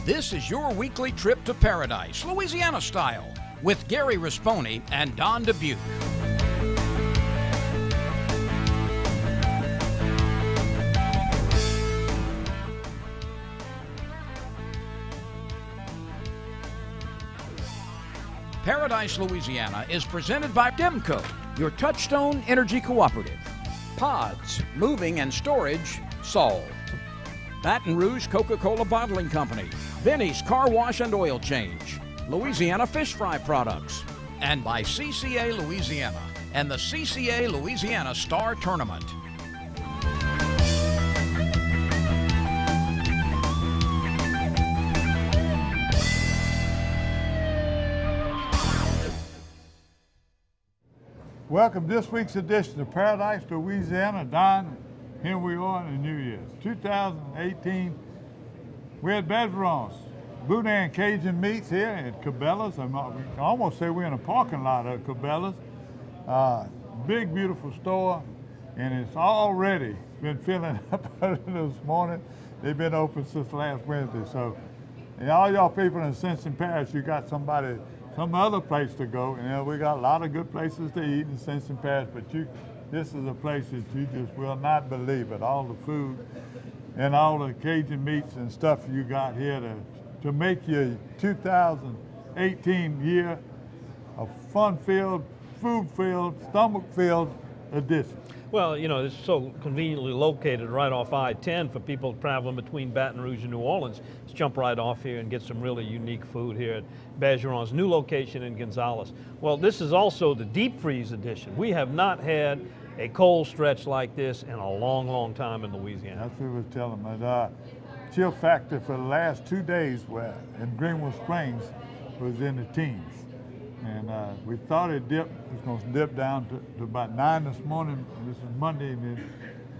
This is your weekly trip to paradise, Louisiana style, with Gary Risponi and Don Dubuque. Paradise, Louisiana is presented by Demco, your Touchstone Energy Cooperative. Pods, moving and storage solved. Baton Rouge Coca-Cola Bottling Company, Benny's Car Wash and Oil Change, Louisiana Fish Fry Products, and by CCA Louisiana and the CCA Louisiana Star Tournament. Welcome to this week's edition of Paradise, Louisiana. Don, here we are in the New Year's 2018. We're at Bergeron's Boudin Cajun Meats here at Cabela's. I can almost say we're in a parking lot of Cabela's. Big, beautiful store, and it's already been filling up this morning. They've been open since last Wednesday. So, and all y'all people in Simpson Parish, you got some other place to go. You know, we got a lot of good places to eat in Simpson Parish, but this is a place that you just will not believe it. All the food and all the Cajun meats and stuff you got here to make your 2018 year a fun-filled, food-filled, stomach-filled edition. Well, you know, it's so conveniently located right off I-10 for people traveling between Baton Rouge and New Orleans. Let's jump right off here and get some really unique food here at Bergeron's new location in Gonzales. Well, this is also the deep freeze edition. We have not had a cold stretch like this in a long, long time in Louisiana. That's what we was telling me. Chill factor for the last 2 days in Greenwood Springs was in the teens. And we thought it was going to dip down to about 9 this morning. This is Monday, and it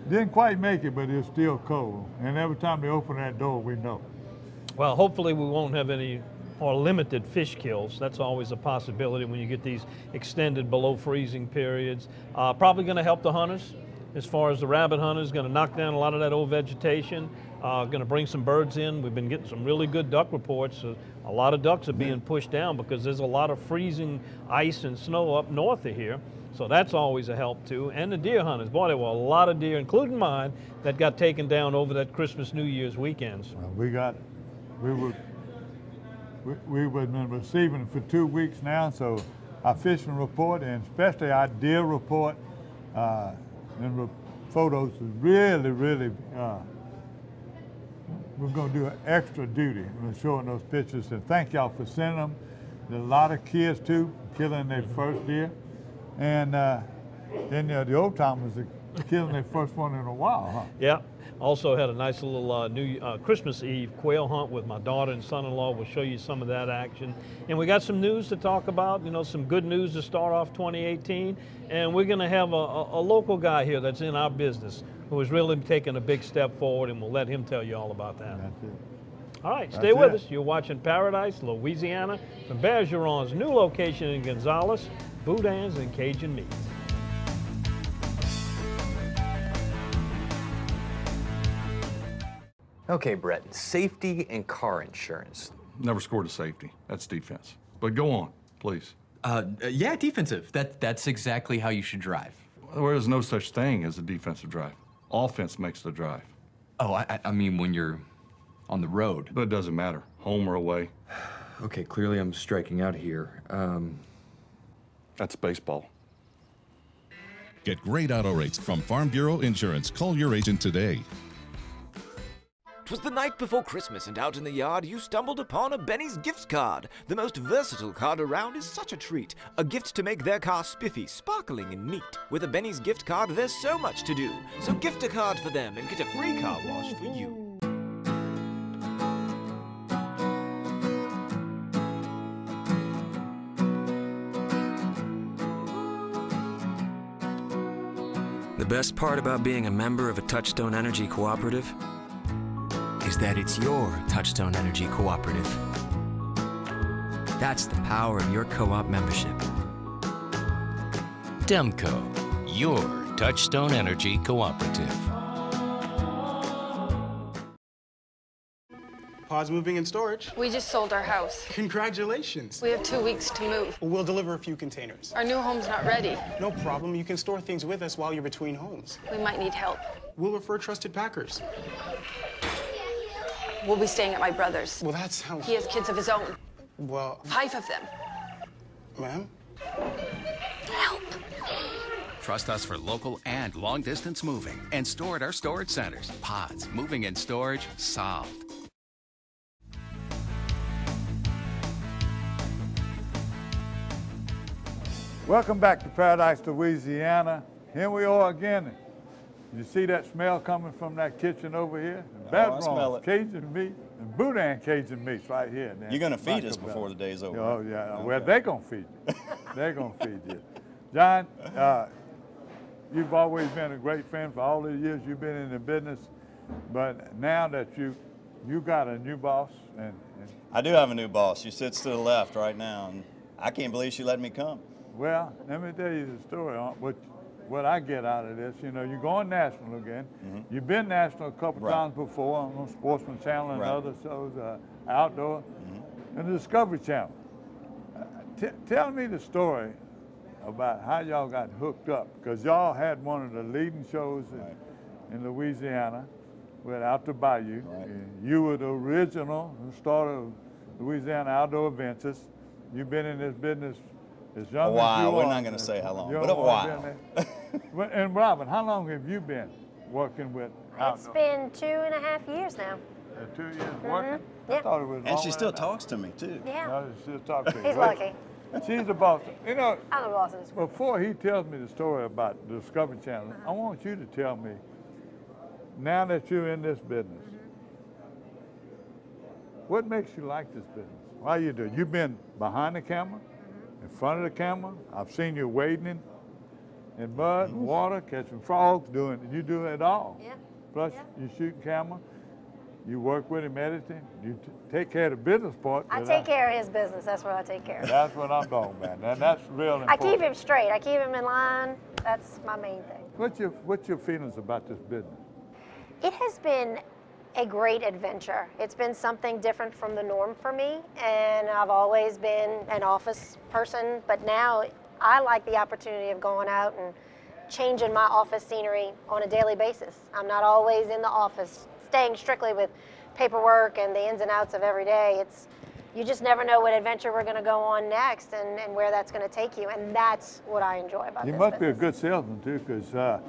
didn't quite make it, but it's still cold. And every time they open that door, we know. Well, hopefully we won't have any or limited fish kills. That's always a possibility when you get these extended below freezing periods. Probably going to help the hunters. As far as the rabbit hunters, going to knock down a lot of that old vegetation. Going to bring some birds in. We've been getting some really good duck reports. A lot of ducks are being pushed down because there's a lot of freezing ice and snow up north of here. So that's always a help too. And the deer hunters, boy, there were a lot of deer, including mine, that got taken down over that Christmas, New Year's weekends. We've been receiving it for 2 weeks now, so our fishing report and especially our deer report and photos is really, really, we're going to do an extra duty in showing those pictures. And thank y'all for sending them. There's a lot of kids too, killing their first deer. And then the old timers are killing their first one in a while, huh? Yeah. Also had a nice little Christmas Eve quail hunt with my daughter and son-in-law. We'll show you some of that action. And we got some news to talk about, you know, some good news to start off 2018. And we're going to have a local guy here that's in our business who is really taking a big step forward, and we'll let him tell you all about that. That's it. All right, stay with us. You're watching Paradise, Louisiana, from Bergeron's new location in Gonzales, Boudin's and Cajun Meats. Okay, Brett, safety and car insurance. Never scored a safety. That's defense. But go on, please. Yeah, defensive. That's exactly how you should drive. There is no such thing as a defensive drive. Offense makes the drive. Oh, I mean when you're on the road. But it doesn't matter, home or away. Okay, clearly I'm striking out here. That's baseball. Get great auto rates from Farm Bureau Insurance. Call your agent today. 'Twas the night before Christmas, and out in the yard you stumbled upon a Benny's gift card. The most versatile card around is such a treat. A gift to make their car spiffy, sparkling, and neat. With a Benny's gift card, there's so much to do. So gift a card for them and get a free car wash for you. The best part about being a member of a Touchstone Energy Cooperative is that it's your Touchstone Energy Cooperative. That's the power of your co-op membership. Demco, your Touchstone Energy Cooperative. Pause Moving and Storage. We just sold our house. Congratulations. We have 2 weeks to move. We'll deliver a few containers. Our new home's not ready. No problem. You can store things with us while you're between homes. We might need help. We'll refer trusted packers. We'll be staying at my brother's. Well, that sounds... He has kids of his own. Well... 5 of them. Ma'am? Help. Trust us for local and long-distance moving and store at our storage centers. Pods, moving and storage, solved. Welcome back to Paradise, Louisiana. Here we are again. You see that smell coming from that kitchen over here? I smell it. Cajun meat, and boudin Cajun meats right here. You're going to feed us before the day's over. Oh, yeah. Okay. Well, they're going to feed you. They're going to feed you. John, you've always been a great friend for all the years you've been in the business, but now that you got a new boss. And I do have a new boss. She sits to the left right now, and I can't believe she let me come. Well, let me tell you the story on what I get out of this. You know, you're going national again. Mm-hmm. You've been national a couple times before on Sportsman Channel and other shows, outdoor, and the Discovery Channel. Tell me the story about how y'all got hooked up, because y'all had one of the leading shows in Louisiana with Out the Bayou. You were the original starter of Louisiana Outdoor Adventures. You've been in this business as young as you are. We're not going to say how long, but a while. And Robin, how long have you been working with outdoor? It's been 2.5 years now. 2 years working? Yep. I thought it was And she still talks to me, too. Yeah. No, she still talks to you. He's lucky. She's the boss. You know, I'm the boss of this. Before he tells me the story about the Discovery Channel, I want you to tell me, now that you're in this business, what makes you like this business? Why you do it? You've been behind the camera, in front of the camera. I've seen you wading in mud and water, catching frogs, you do it all. Yeah. Plus, you shooting camera. You work with him editing. You take care of the business part. I take care of his business. That's what I take care of. That's what I'm talking about. And that's real important. I keep him straight. I keep him in line. That's my main thing. What's your feelings about this business? It has been a great adventure. It's been something different from the norm for me, and I've always been an office person, but now I like the opportunity of going out and changing my office scenery on a daily basis. I'm not always in the office, staying strictly with paperwork and the ins and outs of every day. You just never know what adventure we're going to go on next and where that's going to take you, and that's what I enjoy about this You must business. be a good salesman, too, because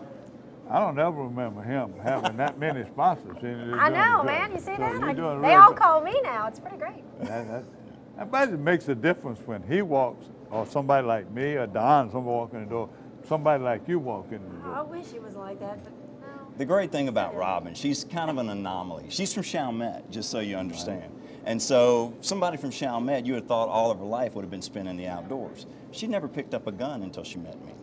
I don't ever remember him having that many sponsors. I know, man. You see that? They real all good. call me now. It's pretty great. That basically makes a difference when he walks, or somebody like me, or Don, somebody walk in the door, somebody like you walk in the door. I wish it was like that, but no. The great thing about Robin, she's kind of an anomaly. She's from Chalmette, just so you understand. And so somebody from Chalmette, you would have thought all of her life would have been spent in the outdoors. She never picked up a gun until she met me.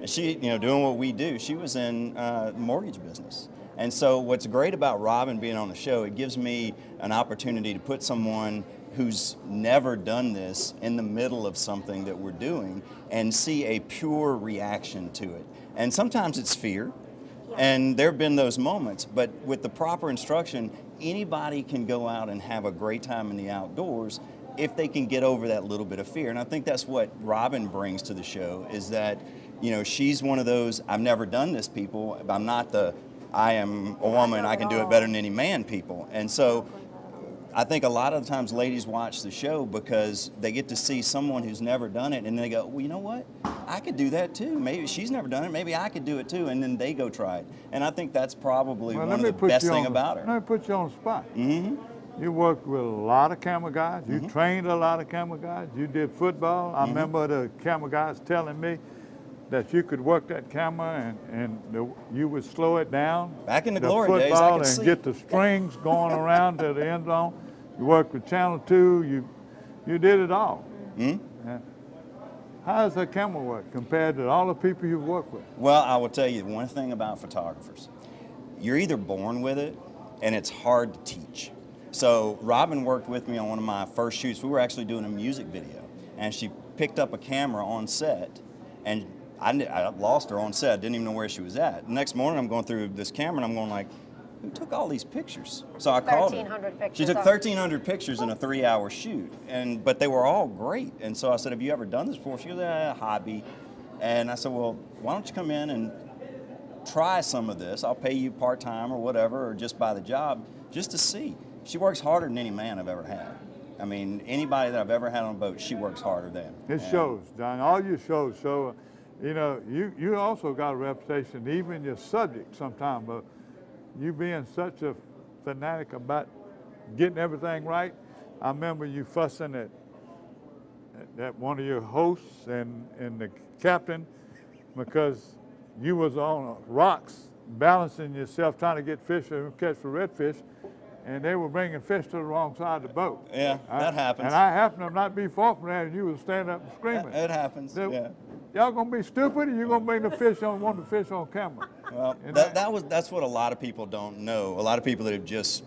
And she, doing what we do, she was in the mortgage business. And so what's great about Robin being on the show, it gives me an opportunity to put someone who's never done this in the middle of something that we're doing and see a pure reaction to it. And sometimes it's fear, and there have been those moments, but with the proper instruction, anybody can go out and have a great time in the outdoors if they can get over that little bit of fear. And I think that's what Robin brings to the show, is that she's one of those, I've never done this people, I'm not I am a woman, I can do it better than any man people. And so I think a lot of the times ladies watch the show because they get to see someone who's never done it, and they go, well, you know what? I could do that too. Maybe she's never done it, maybe I could do it too, and then they go try it. And I think that's probably one of the best things about her. Let me put you on the spot. You worked with a lot of camera guys. You trained a lot of camera guys. You did football. I remember the camera guys telling me that you could work that camera and you would slow it down. Back in the glory days, I could and see. get the strings going around to the end zone. You worked with Channel 2. You did it all. How does that camera work compared to all the people you've worked with? Well, I will tell you one thing about photographers. You're either born with it, and it's hard to teach. So Robin worked with me on one of my first shoots. We were actually doing a music video, and she picked up a camera on set, and I lost her on set. I didn't even know where she was at. The next morning, I'm going through this camera, and I'm going like, who took all these pictures? So I called her. 1,300 pictures. She took 1,300 pictures in a 3-hour shoot, but they were all great. And so I said, have you ever done this before? She goes, hobby. And I said, well, why don't you come in and try some of this? I'll pay you part-time or whatever, or just by the job, just to see. She works harder than any man I've ever had. I mean, anybody that I've ever had on a boat, she works harder than. It shows, John. All your shows show, you know, you also got a reputation, even your subject sometimes, but you being such a fanatic about getting everything right. I remember you fussing at one of your hosts and the captain because you was on rocks balancing yourself trying to get fish and catch the redfish, and they were bringing fish to the wrong side of the boat. Yeah, that happens. And I happened to not be far from that, and you was standing up and screaming. It happens, yeah. Y'all gonna be stupid, or you gonna bring the fish on, want the fish on camera? Well, that's what a lot of people don't know. A lot of people that have just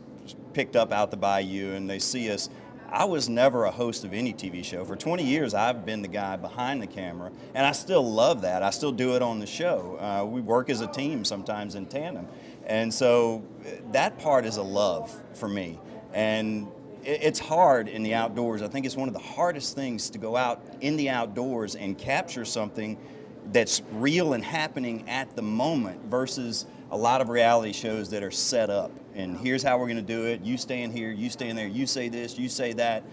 picked up Out the Bayou and they see us. I was never a host of any TV show. For 20 years, I've been the guy behind the camera, and I still love that. I still do it on the show. We work as a team sometimes in tandem. And so that part is a love for me. And it's hard in the outdoors. I think it's one of the hardest things to go out in the outdoors and capture something that's real and happening at the moment versus a lot of reality shows that are set up. And here's how we're going to do it. You stay in here, you stay in there, you say this, you say that.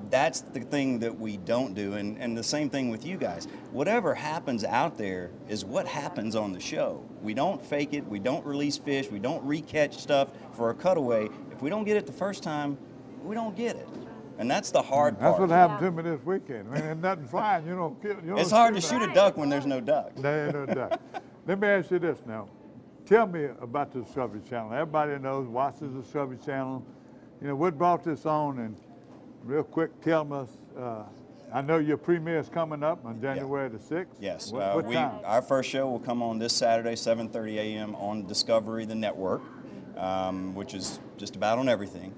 That's the thing that we don't do. And the same thing with you guys. Whatever happens out there is what happens on the show. We don't fake it. We don't release fish. We don't recatch stuff for a cutaway. If we don't get it the first time, we don't get it. And that's the hard part. That's what happened to me this weekend. I mean, there's nothing flying. You don't kill. It's hard to shoot a duck when there's no duck. There ain't no duck. Let me ask you this now. Tell me about the Discovery Channel. Everybody knows, watches the Discovery Channel. You know, what brought this on? And real quick, tell us, I know your premiere is coming up on January the 6th. Yes. What time? Our first show will come on this Saturday, 7:30 a.m. on Discovery, the network, which is just about on everything.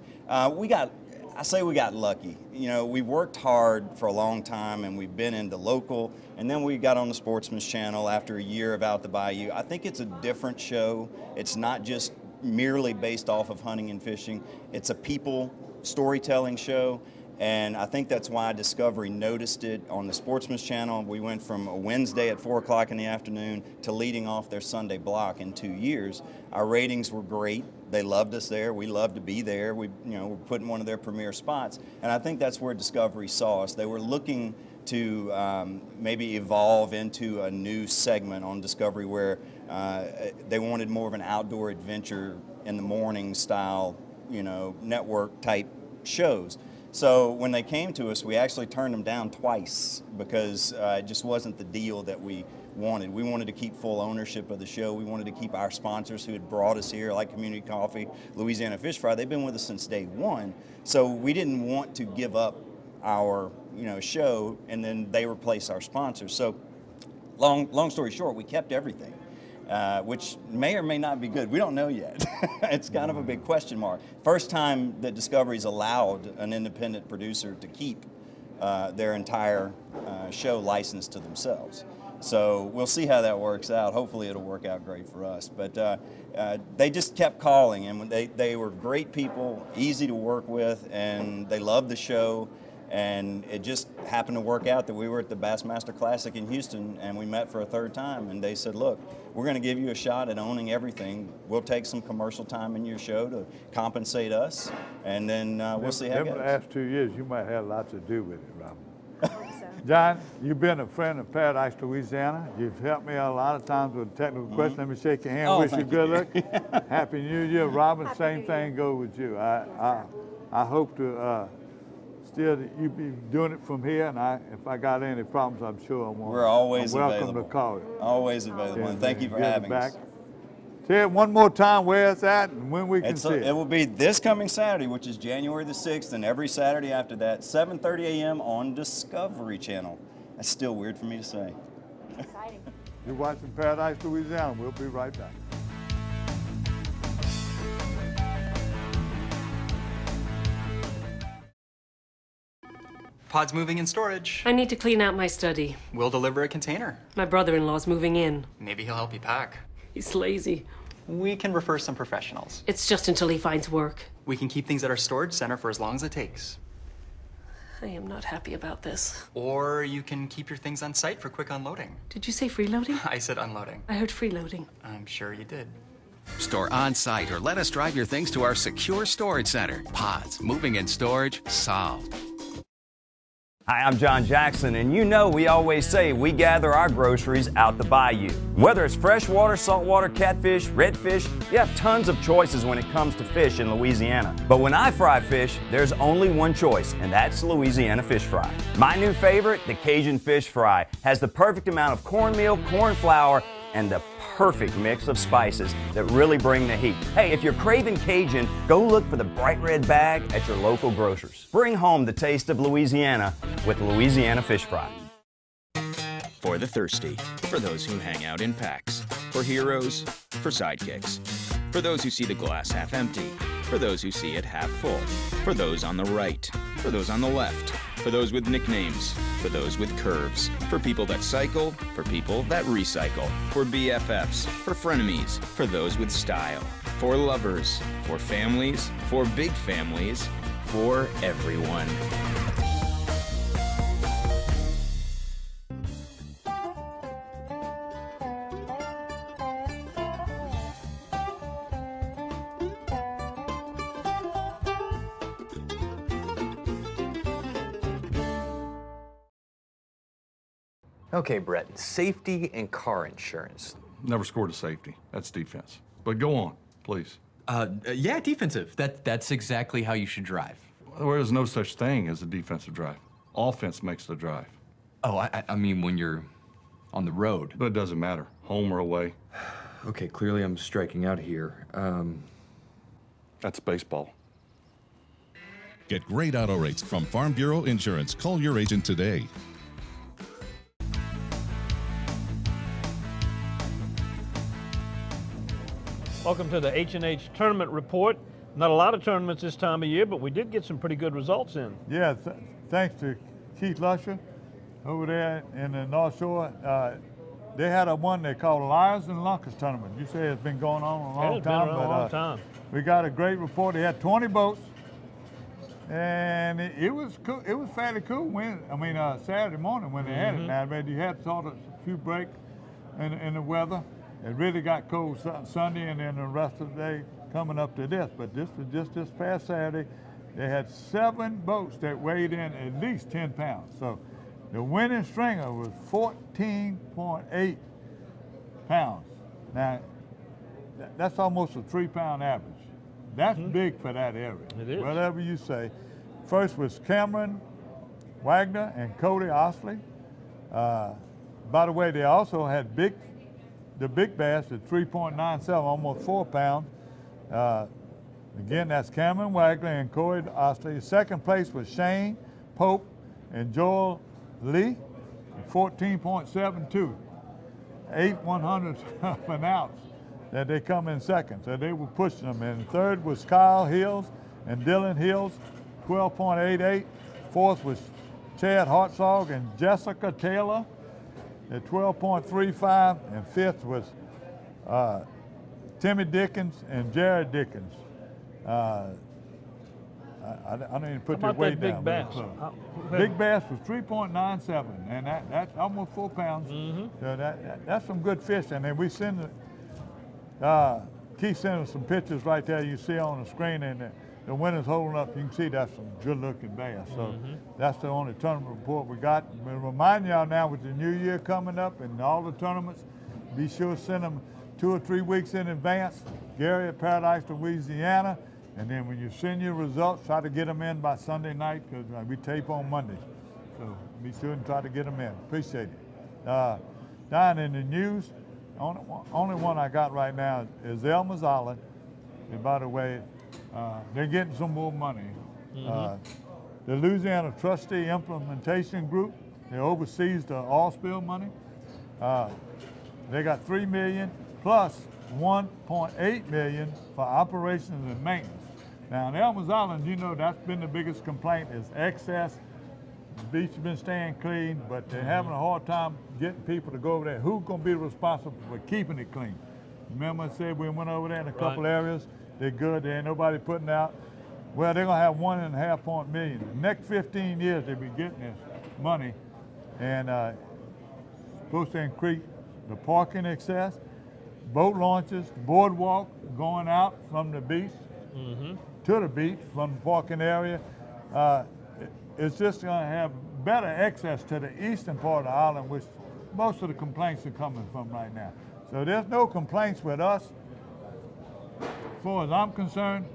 I say we got lucky. You know, we worked hard for a long time, and we've been into local, and then we got on the Sportsman's Channel after a year of Out the Bayou. I think it's a different show. It's not just merely based off of hunting and fishing. It's a people storytelling show, and I think that's why Discovery noticed it on the Sportsman's Channel. We went from a Wednesday at 4 o'clock in the afternoon to leading off their Sunday block in 2 years. Our ratings were great. They loved us there. We loved to be there. We're putting one of their premier spots, and I think that's where Discovery saw us. They were looking to maybe evolve into a new segment on Discovery where they wanted more of an outdoor adventure in the morning style, network type shows. So when they came to us, we actually turned them down twice because it just wasn't the deal that we wanted. We wanted to keep full ownership of the show. We wanted to keep our sponsors who had brought us here, like Community Coffee, Louisiana Fish Fry. They've been with us since day one. So we didn't want to give up our show and then they replace our sponsors. So long story short, we kept everything. Which may or may not be good. We don't know yet. It's kind of a big question mark. First time that Discovery's allowed an independent producer to keep their entire show licensed to themselves. So we'll see how that works out. Hopefully it'll work out great for us. But they just kept calling, and they were great people, easy to work with, and they loved the show. And it just happened to work out that we were at the Bassmaster Classic in Houston, and we met for a third time, and they said, look, we're going to give you a shot at owning everything. We'll take some commercial time in your show to compensate us, and then we'll see how it goes. The last 2 years, you might have a lot to do with it, Robin. John, you've been a friend of Paradise, Louisiana. You've helped me a lot of times with technical questions. Let me shake your hand. Wish you good luck. Happy New Year. Robin, same thing goes with you. I hope to... Still, you be doing it from here, and if I got any problems, I'm sure I'm We're always welcome available. to call it. Always available, and thank you for having us. Say it one more time where it's at and when we can see it. It will be this coming Saturday, which is January the 6th, and every Saturday after that, 7:30 a.m. on Discovery Channel. That's still weird for me to say. Exciting. You're watching Paradise, Louisiana. We'll be right back. Pod's moving in storage. I need to clean out my study. We'll deliver a container. My brother-in-law's moving in. Maybe he'll help you pack. He's lazy. We can refer some professionals. It's just until he finds work. We can keep things at our storage center for as long as it takes. I am not happy about this. Or you can keep your things on site for quick unloading. Did you say freeloading? I said unloading. I heard freeloading. I'm sure you did. Store on site or let us drive your things to our secure storage center. Pods, moving and storage, solved. Hi, I'm John Jackson, and you know we always say we gather our groceries out the bayou. Whether it's freshwater, saltwater, catfish, redfish, you have tons of choices when it comes to fish in Louisiana. But when I fry fish, there's only one choice, and that's Louisiana fish fry. My new favorite, the Cajun fish fry, has the perfect amount of cornmeal, corn flour, and the perfect mix of spices that really bring the heat. Hey, if you're craving Cajun, go look for the bright red bag at your local grocers. Bring home the taste of Louisiana with Louisiana Fish Fry. For the thirsty, for those who hang out in packs, for heroes, for sidekicks, for those who see the glass half empty, for those who see it half full, for those on the right, for those on the left, for those with nicknames, for those with curves, for people that cycle, for people that recycle, for BFFs, for frenemies, for those with style, for lovers, for families, for big families, for everyone. Okay, Brett, safety and car insurance. Never scored a safety. That's defense. But go on, please. Yeah, defensive. That's exactly how you should drive. There is no such thing as a defensive drive. Offense makes the drive. Oh, I mean when you're on the road. But it doesn't matter, home or away. Okay, clearly I'm striking out here. That's baseball. Get great auto rates from Farm Bureau Insurance. Call your agent today. Welcome to the H&H Tournament Report. Not a lot of tournaments this time of year, but we did get some pretty good results in. Yeah, thanks to Keith Lusher over there in the North Shore. They had a one they called Liars and Lunkers Tournament. You say it's been going on a long time. It's been a long time. We got a great report. They had 20 boats, and it was cool. It was fairly cool Saturday morning when they had it now, but you had sort of a few breaks in the weather. It really got cold Sunday, and then the rest of the day coming up to this. But this was just this past Saturday. They had 7 boats that weighed in at least 10 pounds. So the winning stringer was 14.8 pounds. Now, that's almost a 3-pound average. That's big for that area. It is. Whatever you say. First was Cameron Wagner and Cody Osley. By the way, they also had the big bass at 3.97, almost 4 pounds. Again, that's Cameron Wagner and Cody Osley. Second place was Shane Pope and Joel Lee, 14.72, 8/100ths of an ounce that they come in second. So they were pushing them. And third was Kyle Hills and Dylan Hills, 12.88. Fourth was Chad Hartzog and Jessica Taylor at 12.35. And fifth was Timmy Dickens and Jared Dickens. I don't even put their weight down. Big bass? Big bass was 3.97, and that's almost 4 pounds. So that's some good fish. And then we send Keith sent us some pictures right there you see on the screen, and the winner's holding up. You can see that's some good-looking bass. So that's the only tournament report we got. We'll remind y'all now with the new year coming up and all the tournaments, be sure to send them 2 or 3 weeks in advance. Gary at Paradise, Louisiana. And then when you send your results, try to get them in by Sunday night, because we tape on Monday. So be sure and try to get them in. Appreciate it. Down in the news, only one I got right now is Elmer's Island. And by the way, they're getting some more money. The Louisiana Trustee Implementation Group, they oversees the oil spill money. They got $3 million plus $1.8 million for operations and maintenance. Now in Elmer's Island, you know that's been the biggest complaint is excess. The beach has been staying clean, but they're having a hard time getting people to go over there. Who's going to be responsible for keeping it clean? Remember I said we went over there in a couple areas? They're good. There ain't nobody putting out. Well, they're going to have $1.5 million. The next 15 years, they'll be getting this money, and supposed to increase the parking access, boat launches, boardwalk going out from the beach to the beach from the parking area. It's just going to have better access to the eastern part of the island, which most of the complaints are coming from right now. So there's no complaints with us, as far as I'm concerned,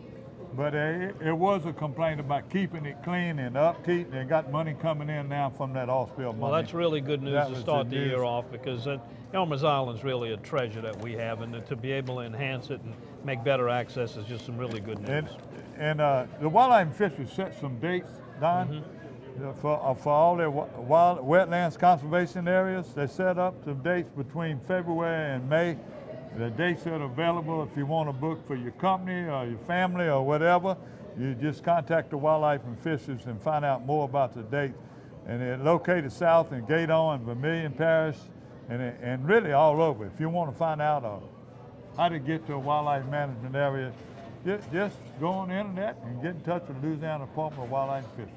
but it was a complaint about keeping it clean and upkeep. They got money coming in now from that off-spill money. Well, that's really good news to start the year off, because Elmer's Island's really a treasure that we have, and to be able to enhance it and make better access is just some really good news. And the Wildlife and Fisheries set some dates, Don, for all their wetlands conservation areas. They set up some dates between February and May. The dates are available if you want to book for your company or your family or whatever. You just contact the Wildlife and Fisheries and find out more about the dates. And they're located south in Gaydon and Vermilion Parish, and really all over. If you want to find out how to get to a wildlife management area, just go on the internet and get in touch with the Louisiana Department of Wildlife and Fisheries.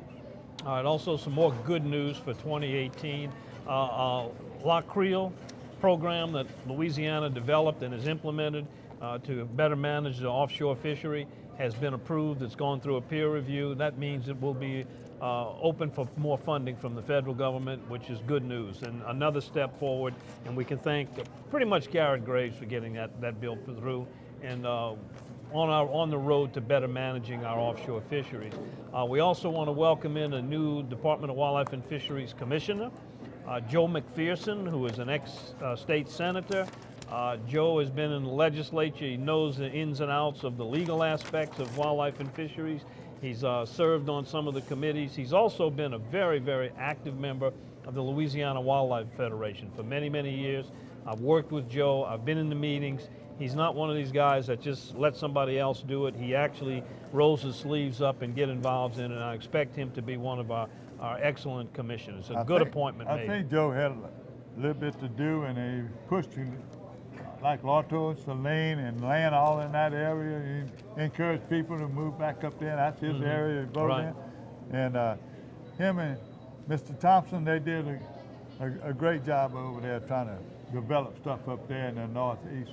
All right, also some more good news for 2018. La Creole program that Louisiana developed and has implemented to better manage the offshore fishery has been approved. It's gone through a peer review. That means it will be open for more funding from the federal government, which is good news and another step forward. And we can thank pretty much Garrett Graves for getting that bill through and on the road to better managing our offshore fisheries. We also want to welcome in a new Department of Wildlife and Fisheries Commissioner, Joe McPherson, who is an ex-state senator. Joe has been in the legislature. He knows the ins and outs of the legal aspects of wildlife and fisheries. He's served on some of the committees. He's also been a very, very active member of the Louisiana Wildlife Federation for many, many years. I've worked with Joe. I've been in the meetings. He's not one of these guys that just let somebody else do it. He actually rolls his sleeves up and get involved in it, and I expect him to be one of our excellent commissioners. A good appointment made. I think Joe had a little bit to do, and he pushed him like Lotto, Saline, and land all in that area. He encouraged people to move back up there. That's his area to vote in. And him and Mr. Thompson, they did a great job over there trying to develop stuff up there in the northeast.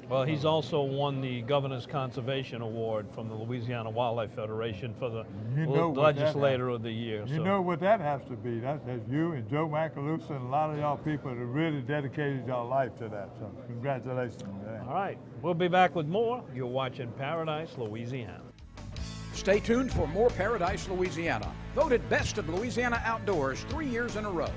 Well, he's also won the Governor's Conservation Award from the Louisiana Wildlife Federation for the Legislator of the Year. You know what that has to be. That's you and Joe Macalusa and a lot of y'all people that really dedicated y'all life to that. So congratulations. All right. We'll be back with more. You're watching Paradise, Louisiana. Stay tuned for more Paradise, Louisiana. Voted Best of Louisiana Outdoors 3 years in a row.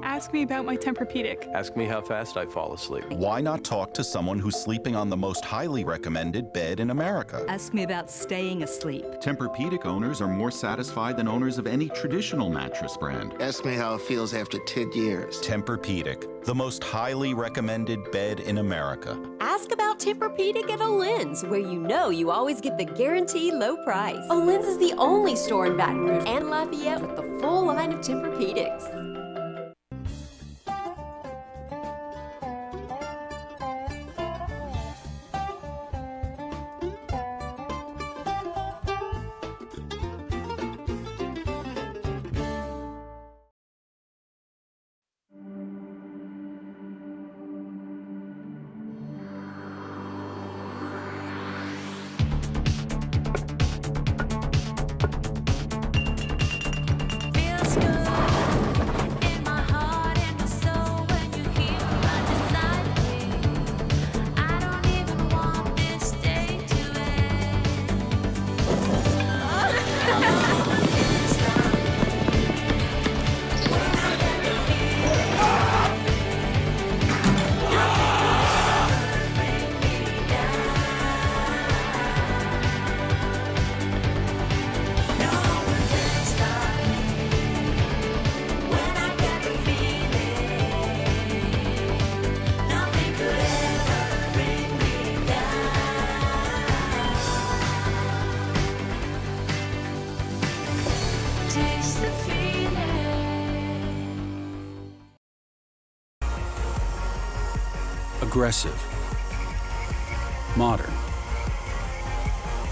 Ask me about my Tempur-Pedic. Ask me how fast I fall asleep. Why not talk to someone who's sleeping on the most highly recommended bed in America? Ask me about staying asleep. Tempur-Pedic owners are more satisfied than owners of any traditional mattress brand. Ask me how it feels after 10 years. Tempur-Pedic, the most highly recommended bed in America. Ask about Tempur-Pedic at Olin's, where you know you always get the guaranteed low price. Olin's is the only store in Baton Rouge and Lafayette with the full line of Tempur-Pedics. aggressive, modern,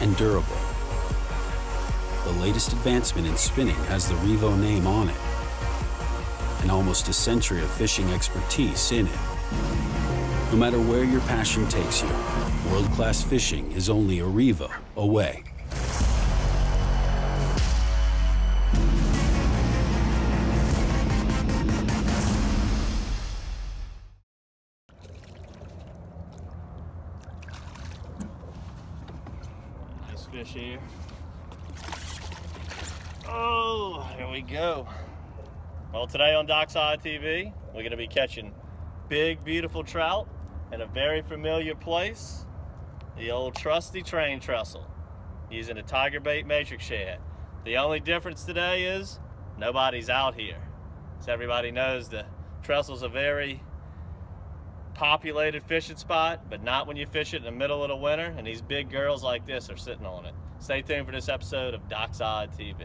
and durable. The latest advancement in spinning has the Revo name on it, and almost a century of fishing expertise in it. No matter where your passion takes you, world-class fishing is only a Revo away. Nice fish here. Oh, here we go. Well, today on Dockside TV, we're going to be catching big, beautiful trout in a very familiar place, the old trusty train trestle, using a tiger bait matrix shad. The only difference today is nobody's out here. So everybody knows the trestle's a very populated fishing spot, but not when you fish it in the middle of the winter, and these big girls like this are sitting on it. Stay tuned for this episode of Dockside TV.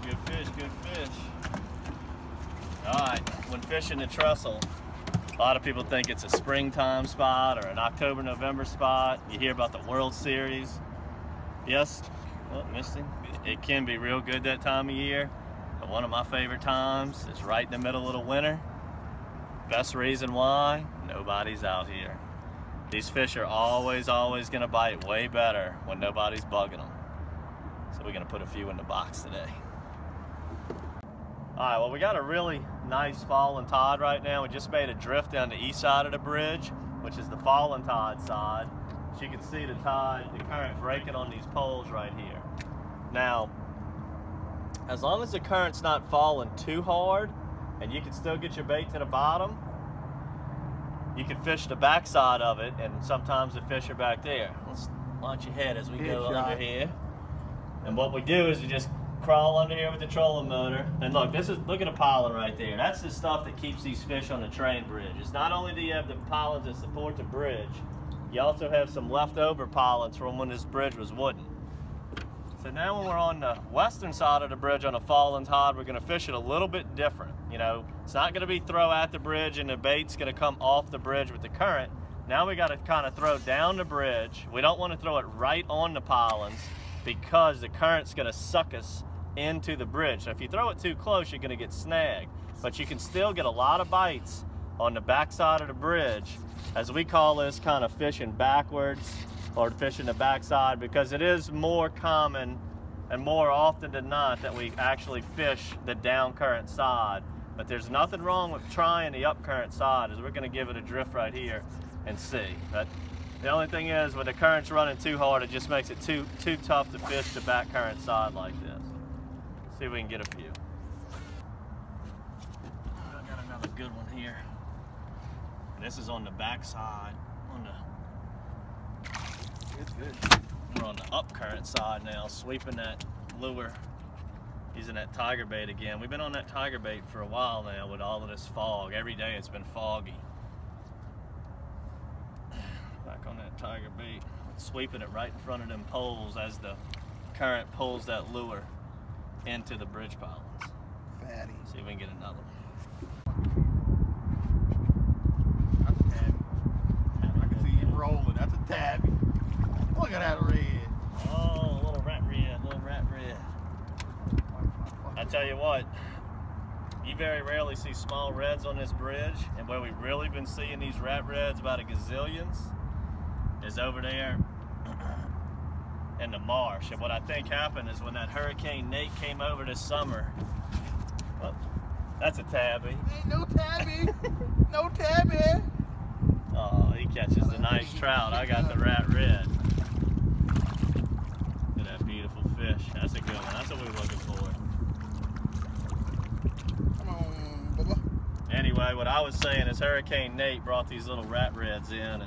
Good fish, good fish. All right, when fishing the trestle, a lot of people think it's a springtime spot or an October, November spot. You hear about the World Series. Yes, oh, missed him. It can be real good that time of year, but one of my favorite times is right in the middle of the winter. Best reason why, nobody's out here. These fish are always gonna bite way better when nobody's bugging them. So we're gonna put a few in the box today. All right, well, we got a really nice falling tide right now. We just made a drift down the east side of the bridge, which is the falling tide side. As you can see the tide, the current breaking on these poles right here. Now, as long as the current's not falling too hard and you can still get your bait to the bottom, you can fish the backside of it, and sometimes the fish are back there. Let's launch your head as we go under here. And what we do is we just crawl under here with the trolling motor. And look, look at the pollen right there. That's the stuff that keeps these fish on the train bridge. It's not only do you have the pollen to support the bridge, you also have some leftover pollens from when this bridge was wooden. So now when we're on the western side of the bridge on a falling tide, we're gonna fish it a little bit different. You know, it's not gonna be throw at the bridge and the bait's gonna come off the bridge with the current. Now we gotta kind of throw down the bridge. We don't wanna throw it right on the pollens because the current's gonna suck us into the bridge. So if you throw it too close, you're gonna get snagged. But you can still get a lot of bites on the back side of the bridge, as we call this kind of fishing backwards or fishing the backside, because it is more common and more often than not that we actually fish the down current side. But there's nothing wrong with trying the up current side, as we're gonna give it a drift right here and see. But the only thing is, when the current's running too hard, it just makes it too tough to fish the back current side like this. See if we can get a few. I got another good one here. And this is on the back side. We're on the up current side now, sweeping that lure, using that tiger bait again. We've been on that tiger bait for a while now with all of this fog. Every day it's been foggy. Back on that tiger bait, sweeping it right in front of them poles as the current pulls that lure into the bridge pollens. Fatty. See if we can get another one. That's a tabby. I can see you rolling. That's a tabby. Look at that red. Oh, a little rat red, little rat red. I tell you what, you've very rarely see small reds on this bridge, and where we've really been seeing these rat reds about a gazillions is over there in the marsh. And what I think happened is when that Hurricane Nate came over this summer, well, that's a tabby. Ain't no tabby. No tabby. Oh, he catches the nice trout. I got the rat red. Look at that beautiful fish. That's a good one. That's what we're looking for. Come on, Bubba. Anyway, what I was saying is Hurricane Nate brought these little rat reds in,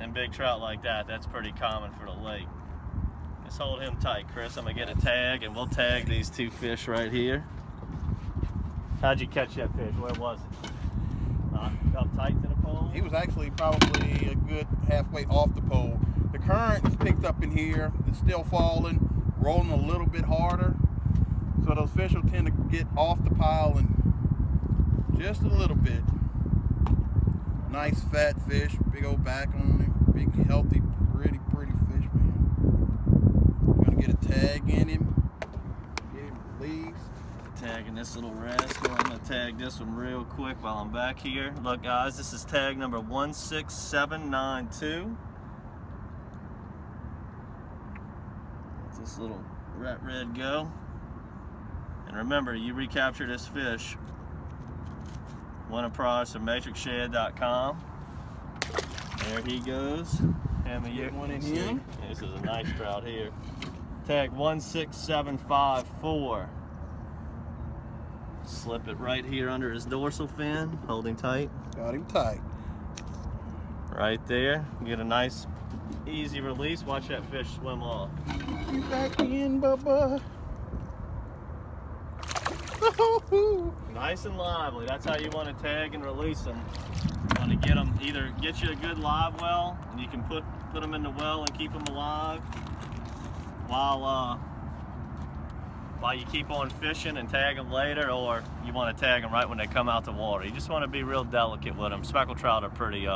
and big trout like that, that's pretty common for the lake. Just hold him tight, Chris. I'm gonna get a tag, and we'll tag these two fish right here. How'd you catch that fish? Where was it? Up tight to the pole? He was actually probably a good halfway off the pole. The current is picked up in here. It's still falling, rolling a little bit harder. So those fish will tend to get off the pile and just a little bit. Nice fat fish, big old back on him, big healthy, pretty fish, man. We're gonna get a tag in him, get him released. Tagging this little rascal. I'm gonna tag this one real quick while I'm back here. Look guys, this is tag number 16792. Let this little rat red go. And remember, you recapture this fish, win a prize from matrixshed.com. There he goes. Have a one in here. This is a nice trout here. Tag 16754. Slip it right here under his dorsal fin. Hold him tight. Got him tight. Right there. Get a nice, easy release. Watch that fish swim off. You back in, Bubba. Nice and lively. That's how you want to tag and release them. You want to get them, either get you a good live well, and you can put them in the well and keep them alive while you keep on fishing and tag them later, or you want to tag them right when they come out the water. You just want to be real delicate with them. Speckled trout are pretty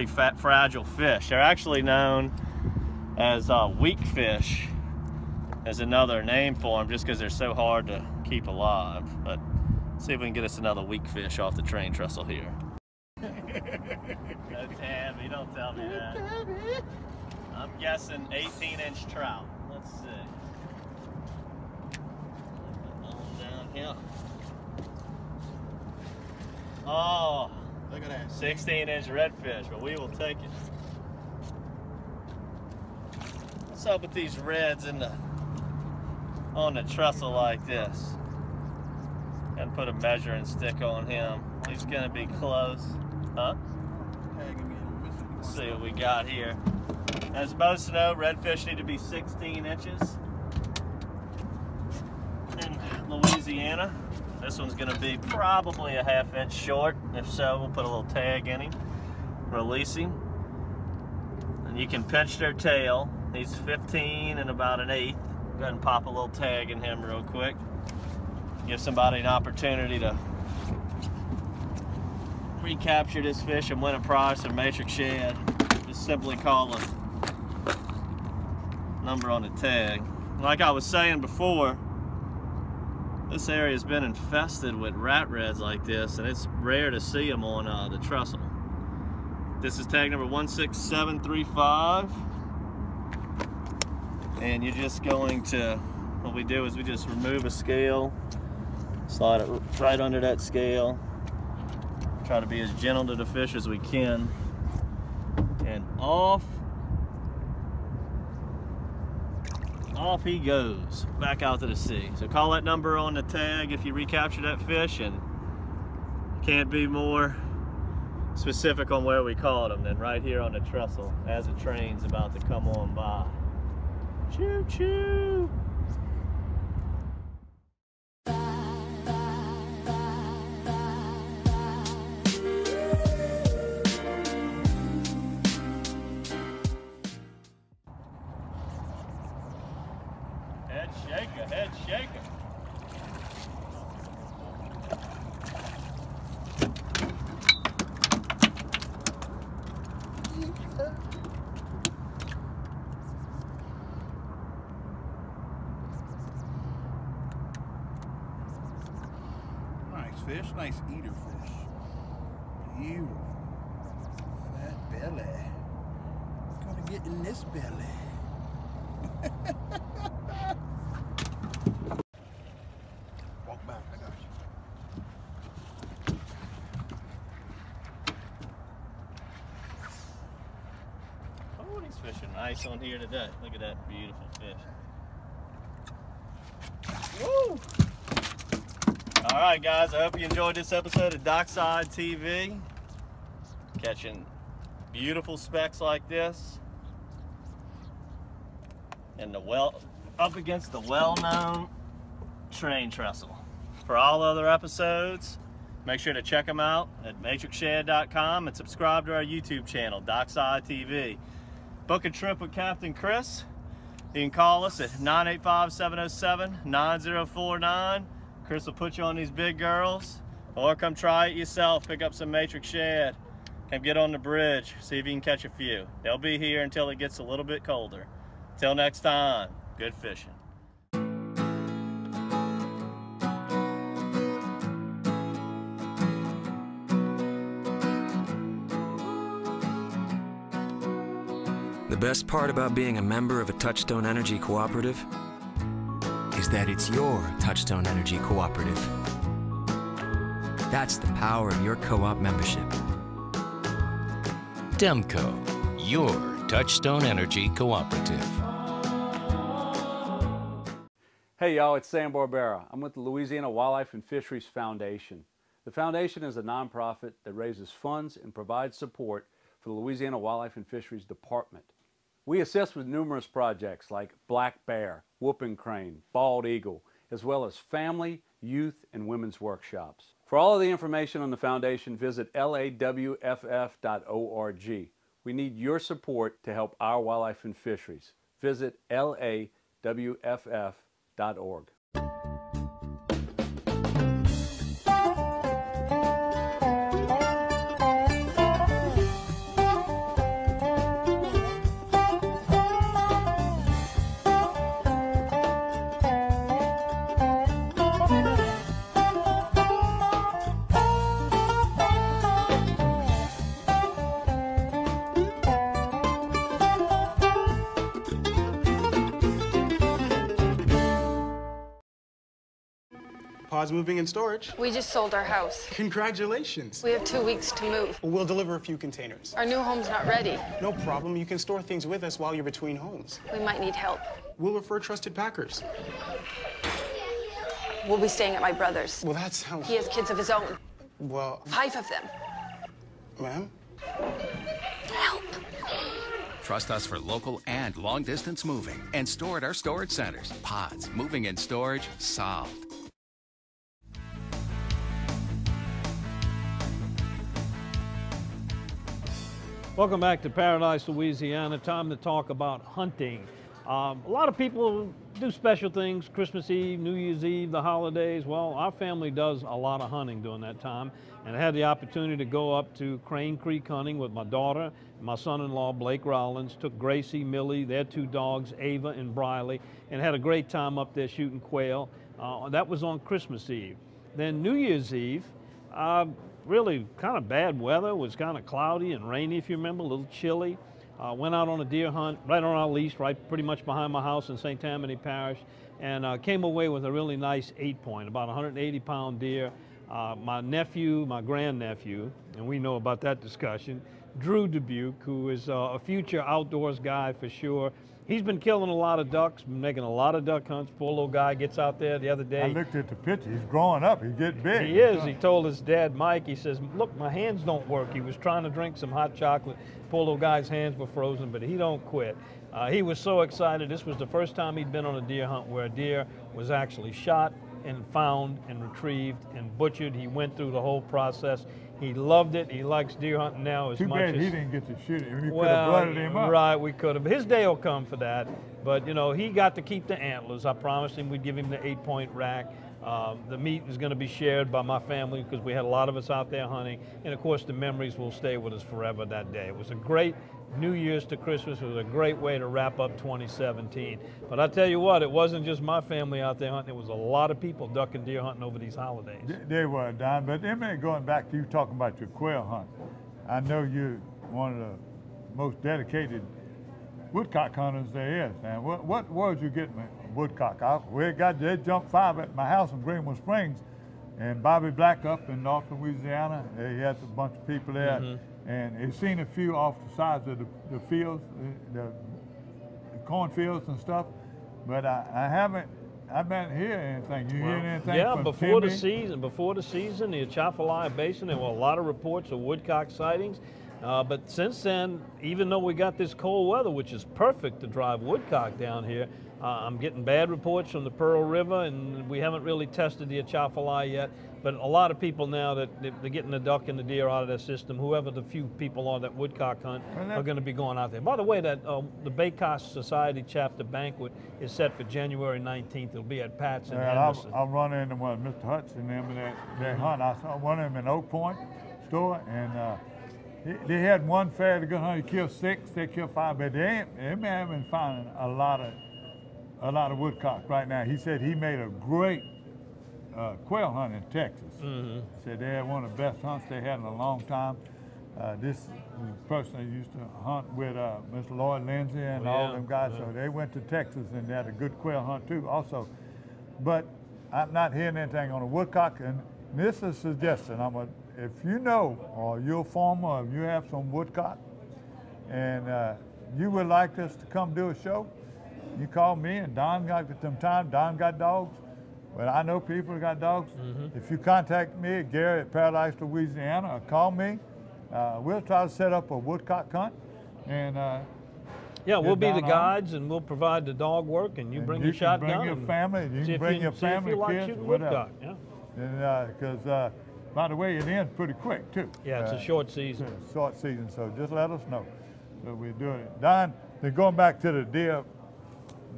fragile fish. They're actually known as weak fish, as another name for them, just because they're so hard to keep alive. But see if we can get us another weak fish off the train trestle here. No tabby, don't tell me that. I'm guessing 18-inch trout. Let's see. Down here. Oh, look at that. 16-inch redfish, but we will take it. What's up with these reds on the trestle like this? And put a measuring stick on him. He's gonna be close. Huh? Let's see what we got here. As most know, redfish need to be 16 inches. In Louisiana, this one's gonna be probably a half-inch short. If so, we'll put a little tag in him, release him. And you can pinch their tail. He's 15 and about an eighth. Go ahead and pop a little tag in him real quick. Give somebody an opportunity to recapture this fish and win a prize from Matrix Shed. Just simply call a number on the tag. Like I was saying before, this area has been infested with rat reds like this, and it's rare to see them on the trestle. This is tag number 16735. And you're just going to, what we do is we just remove a scale, slide it right under that scale, try to be as gentle to the fish as we can, and off he goes, back out to the sea. So call that number on the tag if you recapture that fish, and can't be more specific on where we caught him than right here on the trestle as the train's about to come on by. Choo choo! Head shaker, head shaker. fish, nice eater fish. Beautiful. Fat belly. What's gonna get in this belly? Walk back, I got you. Oh, he's fishing nice on here today. Look at that beautiful fish. Woo! All right, guys, I hope you enjoyed this episode of Dockside TV. Catching beautiful specks like this. And up against the well-known train trestle. For all other episodes, make sure to check them out at matrixshed.com and subscribe to our YouTube channel, Dockside TV. Book a trip with Captain Chris. You can call us at 985-707-9049. Chris will put you on these big girls, or come try it yourself. Pick up some Matrix Shed. Come get on the bridge, see if you can catch a few. They'll be here until it gets a little bit colder. Till next time, good fishing. The best part about being a member of a Touchstone Energy Cooperative is that it's your Touchstone Energy Cooperative. That's the power of your co-op membership. Demco, your Touchstone Energy Cooperative. Hey y'all, it's Sam Barbera. I'm with the Louisiana Wildlife and Fisheries Foundation. The foundation is a nonprofit that raises funds and provides support for the Louisiana Wildlife and Fisheries Department. We assist with numerous projects like black bear, whooping crane, bald eagle, as well as family, youth, and women's workshops. For all of the information on the foundation, visit lawff.org. We need your support to help our wildlife and fisheries. Visit lawff.org. Pause moving and storage. We just sold our house. Congratulations. We have 2 weeks to move. We'll deliver a few containers. Our new home's not ready. No problem. You can store things with us while you're between homes. We might need help. We'll refer trusted packers. We'll be staying at my brother's. Well, that sounds... He has kids of his own. Well... 5 of them. Ma'am? Help. Trust us for local and long-distance moving and store at our storage centers. Pods, moving and storage, solved. Welcome back to Paradise, Louisiana. Time to talk about hunting. A lot of people do special things, Christmas Eve, New Year's Eve, the holidays. Well, our family does a lot of hunting during that time. And I had the opportunity to go up to Crane Creek hunting with my daughter and my son-in-law, Blake Rollins. Took Gracie, Millie, their 2 dogs, Ava and Briley, and had a great time up there shooting quail. That was on Christmas Eve. Then New Year's Eve, really kind of bad weather. It was kind of cloudy and rainy, if you remember, a little chilly. Went out on a deer hunt right on our lease, right pretty much behind my house in St. Tammany Parish, and came away with a really nice 8-point, about 180-pound deer. My nephew, my grandnephew, and we know about that discussion, Drew Dubuque, who is a future outdoors guy for sure. He's been killing a lot of ducks, been making a lot of duck hunts. Poor little guy gets out there the other day. I looked at the picture. He's growing up. He's getting big. He is. He told his dad, Mike, he says, look, my hands don't work. He was trying to drink some hot chocolate. Poor little guy's hands were frozen, but he don't quit. He was so excited. This was the first time he'd been on a deer hunt where a deer was actually shot and found and retrieved and butchered. He went through the whole process. He loved it. He likes deer hunting now as much as... Too bad he didn't get to shoot it. We could have blooded him up. Right, we could have. His day will come for that. But, you know, he got to keep the antlers. I promised him we'd give him the 8-point rack. The meat is going to be shared by my family because we had a lot of us out there hunting. And of course, the memories will stay with us forever that day. It was a great New Year's to Christmas. It was a great way to wrap up 2017. But I tell you what, it wasn't just my family out there hunting. It was a lot of people duck and deer hunting over these holidays. They were, Don. But going back to you talking about your quail hunt, I know you're one of the most dedicated woodcock hunters there is. And what was you getting woodcock? They jumped 5 at my house in Greenwood Springs, and Bobby Black up in North Louisiana, he had a bunch of people there, and he's seen a few off the sides of the fields, the cornfields and stuff, but I haven't heard anything. You hear anything? Yeah, from before the Timmy? season, the Atchafalaya Basin, there were a lot of reports of woodcock sightings. But since then, even though we got this cold weather, which is perfect to drive woodcock down here, I'm getting bad reports from the Pearl River, and we haven't really tested the Atchafalaya yet. But a lot of people now that they're getting the duck and the deer out of their system, whoever the few people are that woodcock hunt, are going to be going out there. By the way, that the Bay Coast Society chapter banquet is set for January 19th. It'll be at Pat's in Henderson. I'll run into Mr. Hudson and them that hunt. I saw one of them in Oak Point store, and they had one fairly good hunt. He killed 6, they killed 5, but they haven't been finding a lot of woodcock right now. He said he made a great quail hunt in Texas. He said they had one of the best hunts they had in a long time. This is the person that used to hunt with Mr. Lloyd Lindsay and all them guys, so they went to Texas and they had a good quail hunt too also. But I'm not hearing anything on the woodcock, and this is a suggestion. If you know, or you're a farmer, or you have some woodcock, and you would like us to come do a show, you call me, and Don got some time. Don got dogs. Well, I know people who got dogs. If you contact me at Gary at Paradise, Louisiana, or call me, we'll try to set up a woodcock hunt. And yeah, we'll be the guides, and we'll provide the dog work, and you bring your shotgun. Bring your family. You can bring your family, kids, whatever. Because by the way, it ends pretty quick too. Yeah, it's a short season. Short season, so just let us know. So we're doing it. Don, then going back to the deer,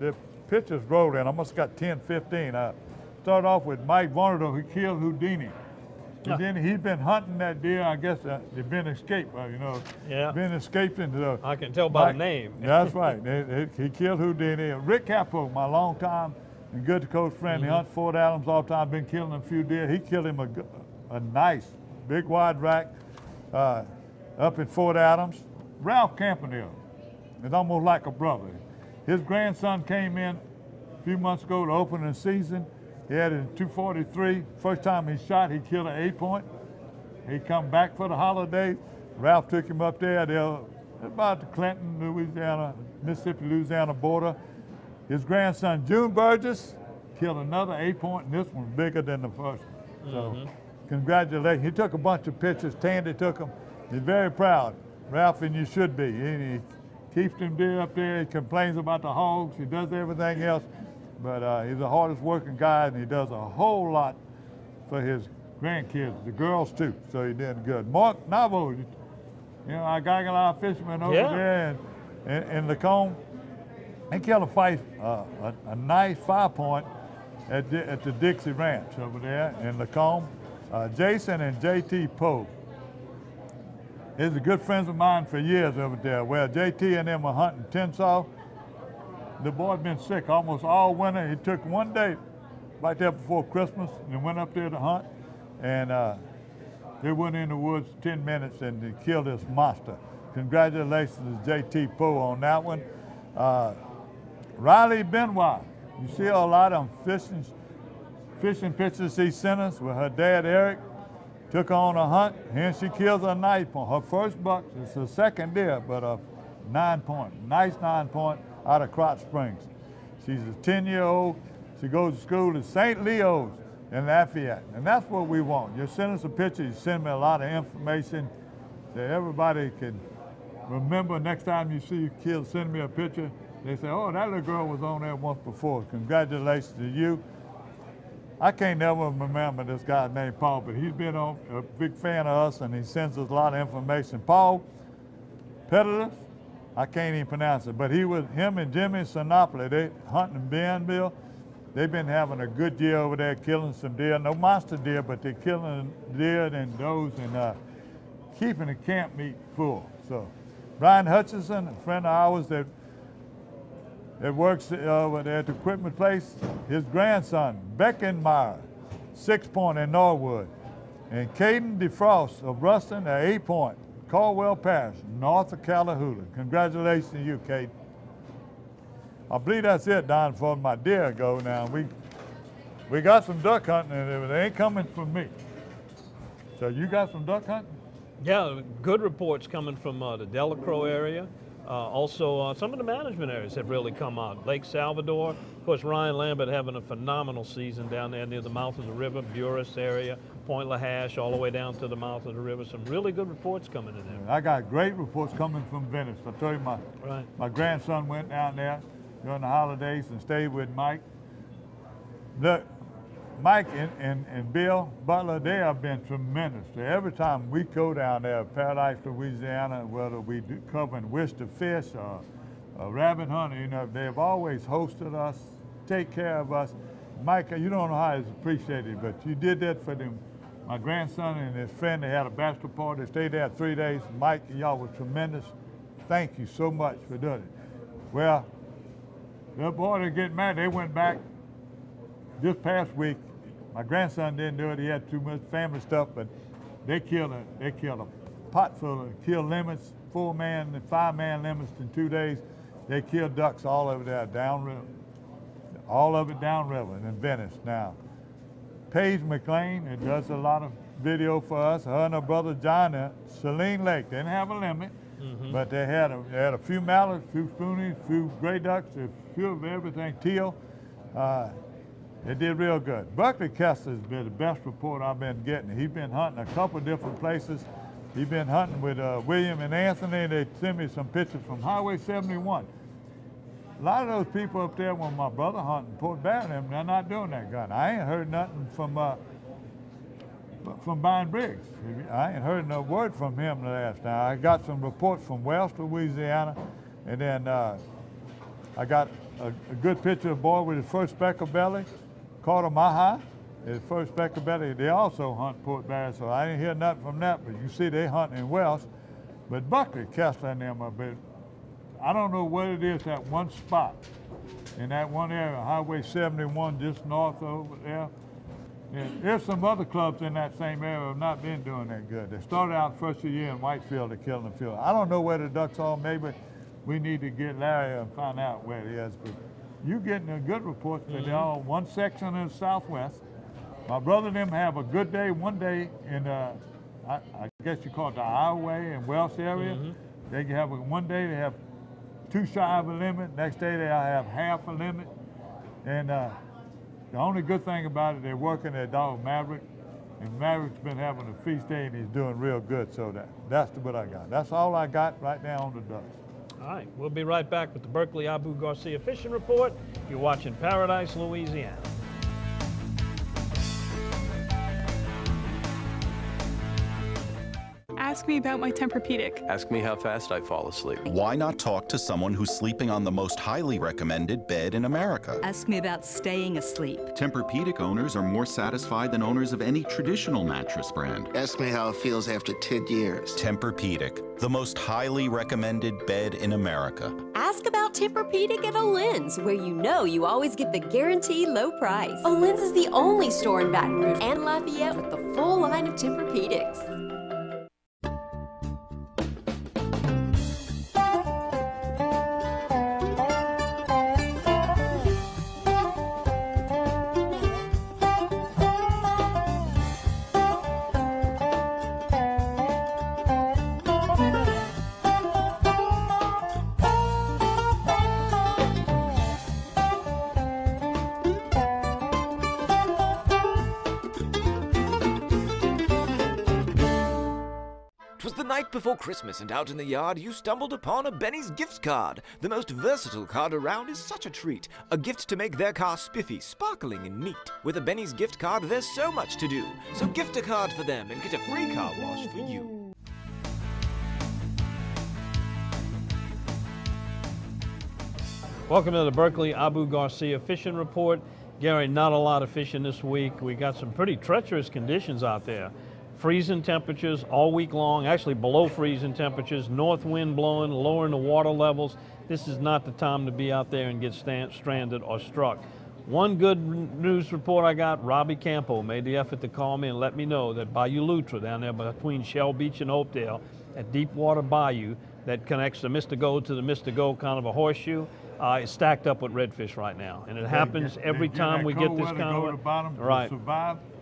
the pictures rolled in. I must have got 10, 15. Started off with Mike Vonado, who killed Houdini. And then he's been hunting that deer. I guess they've been escaped, been escaping. I can tell by the name. That's right. He killed Houdini. Rick Capo, my long time and good to coach friend, he hunts Fort Adams all the time, been killing a few deer. He killed him a nice, big wide rack up in Fort Adams. Ralph Campanile is almost like a brother. His grandson came in a few months ago to open the season. He had a 243. First time he shot, he killed an 8-point. He come back for the holidays. Ralph took him up there. They're about the Clinton, Louisiana, Mississippi, Louisiana border. His grandson, June Burgess, killed another 8-point, and this one's bigger than the first one. So congratulations. He took a bunch of pictures. Tandy took them. He's very proud. Ralph, and you should be. He keeps them deer up there. He complains about the hogs. He does everything else. But he's the hardest working guy, and he does a whole lot for his grandkids, the girls too. So he did good. Mark Navo, our Gagala fisherman over there in Lacombe, he killed a nice 5-point at the Dixie Ranch over there in Lacombe. Jason and JT Poe. These are good friends of mine for years over there. Well, JT and them were hunting Tensaw. The boy's been sick almost all winter. He took one day right there before Christmas and went up there to hunt. And they went in the woods 10 minutes and they killed this monster. Congratulations to JT Poe on that one. Riley Benoit, you see a lot of fishing pictures she sent us with her dad Eric. Took on a hunt, and she kills a 9-point. Her first buck, it's her second deer, but a 9-point, nice 9-point out of Crotch Springs. She's a 10-year-old. She goes to school at St. Leo's in Lafayette, and that's what we want. You send us a picture, you send me a lot of information so everybody can remember next time you see a kid send me a picture, they say, oh, that little girl was on there once before. Congratulations to you. I can't never remember this guy's name, Paul, but he's been a big fan of us, and he sends us a lot of information. Paul Pettis, I can't even pronounce it, but him and Jimmy Sinopoli, they hunting in Bienville. they've been having a good year over there, killing some deer. No monster deer, but they're killing deer and does and keeping the camp meat full. So Brian Hutchinson, a friend of ours that works over there at the equipment place, his grandson, Beckenmeyer, 6 Point in Norwood, and Caden DeFrost of Ruston at 8 Point, Caldwell Parish, north of Callahoola. Congratulations to you, Caden. I believe that's it, Don, for my deer go now. We got some duck hunting, and they ain't coming from me. So you got some duck hunting? Yeah, good reports coming from the Delacroix area. Also, some of the management areas have really come out. Lake Salvador, of course, Ryan Lambert having a phenomenal season down there near the mouth of the river, Buras area, Point LaHash, all the way down to the mouth of the river. Some really good reports coming in there. I got great reports coming from Venice. I told you my grandson went down there during the holidays and stayed with Mike. Look, Mike and Bill Butler, they have been tremendous. Every time we go down there, Paradise, Louisiana, whether we do covering Wish to Fish or rabbit hunting, you know, they've always hosted us, take care of us. Mike, you don't know how it's appreciated, but you did that for them. My grandson and his friend, they had a bachelor party. They stayed there 3 days. Mike, y'all were tremendous. Thank you so much for doing it. Well, the boy to get married, they went back this past week. My grandson didn't do it. He had too much family stuff, but they killed a pot full of killed limits, 4-man and 5-man limits in 2 days. They killed ducks all over there downriver, all of it downriver in Venice. Now, Paige McLean, that does a lot of video for us. Her and her brother John at Saline Lake. They didn't have a limit, but they had a few mallards, a few spoonies, a few gray ducks, a few of everything, teal. They did real good. Buckley Kessler's been the best report I've been getting. He's been hunting a couple different places. He's been hunting with William and Anthony. They sent me some pictures from Highway 71. A lot of those people up there, when my brother hunting Port Barron, they're not doing that gun. I ain't heard nothing from Brian Briggs. I ain't heard no word from him the last time. I got some reports from West Louisiana, and then I got a good picture of a boy with his first speckled belly, caught a maha, his first speckled belly. They also hunt Port Barron, so I didn't hear nothing from that, but you see they hunting in Welsh. But Buckley, Kessler, and them are bit. I don't know what it is, that one spot in that one area, Highway 71, just north over there. And there's some other clubs in that same area that have not been doing that good. They started out first of the year in Whitefield, they're killing the field. I don't know where the ducks are. Maybe we need to get Larry and find out where it is. But you getting a good report, but they're all one section in the southwest. My brother and them have a good day one day in, I guess you call it the Iowa and Welsh area. They can have one day they have 2 shy of a limit. Next day they'll have half a limit. And the only good thing about it, they're working their dog Maverick. And Maverick's been having a feast day and he's doing real good. So that's what I got. That's all I got right now on the ducks. All right, we'll be right back with the Berkeley Abu Garcia Fishing Report. You're watching Paradise, Louisiana. Ask me about my Tempur-Pedic. Ask me how fast I fall asleep. Why not talk to someone who's sleeping on the most highly recommended bed in America? Ask me about staying asleep. Tempur-Pedic owners are more satisfied than owners of any traditional mattress brand. Ask me how it feels after 10 years. Tempur-Pedic, the most highly recommended bed in America. Ask about Tempur-Pedic at Olin's, where you know you always get the guaranteed low price. Olin's is the only store in Baton Rouge and Lafayette with the full line of Tempur-Pedics. Before Christmas, and out in the yard you stumbled upon a Benny's gift card. The most versatile card around is such a treat. A gift to make their car spiffy, sparkling, and neat. With a Benny's gift card, there's so much to do. So gift a card for them and get a free car wash for you. Welcome to the Berkeley Abu Garcia Fishing Report. Gary, not a lot of fishing this week. We got some pretty treacherous conditions out there. Freezing temperatures all week long, actually below freezing temperatures, north wind blowing, lowering the water levels. This is not the time to be out there and get stranded or struck. One good news report I got, Robbie Campo made the effort to call me and let me know that Bayou Loutre down there between Shell Beach and Hopedale at Deepwater Bayou that connects the Mr. Go to the Mr. Go kind of a horseshoe, is stacked up with redfish right now. And it happens every time we get this kind of right.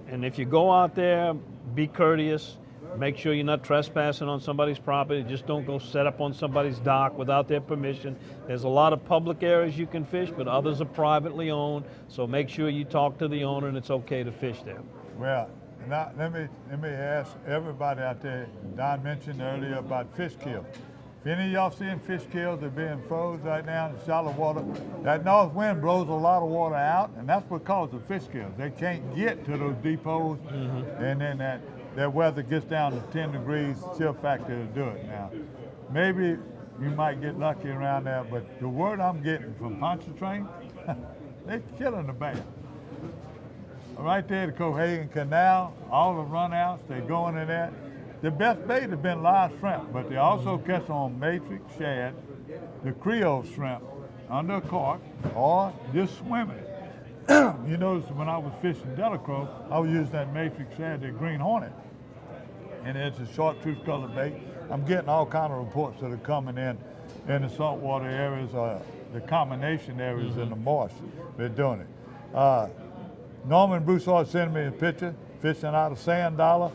And if you go out there, be courteous. Make sure you're not trespassing on somebody's property. Just don't go set up on somebody's dock without their permission. There's a lot of public areas you can fish, but others are privately owned. So make sure you talk to the owner and it's okay to fish there. Well, now, let me ask everybody out there, Don mentioned earlier about fish kills. If any of y'all seeing fish kills that are being froze right now in shallow water, that north wind blows a lot of water out, and that's because of fish kills. They can't get to those deep holes, and then that weather gets down to 10 degrees, chill factor to do it. Now, maybe you might get lucky around there, but the word I'm getting from Pontchartrain, they're killing the bass. Right there, the Cohagen Canal, all the runouts, they're going in there. The best bait has been live shrimp, but they also catch on matrix shad, the Creole shrimp under a cork, or just swimming. You notice when I was fishing Delacroix, I was using that matrix shad, the green hornet. And it's a chartreuse colored bait. I'm getting all kind of reports that are coming in the saltwater areas, the combination areas in the marsh. They're doing it. Norman Broussard sent me a picture, fishing out of Sand Dollar.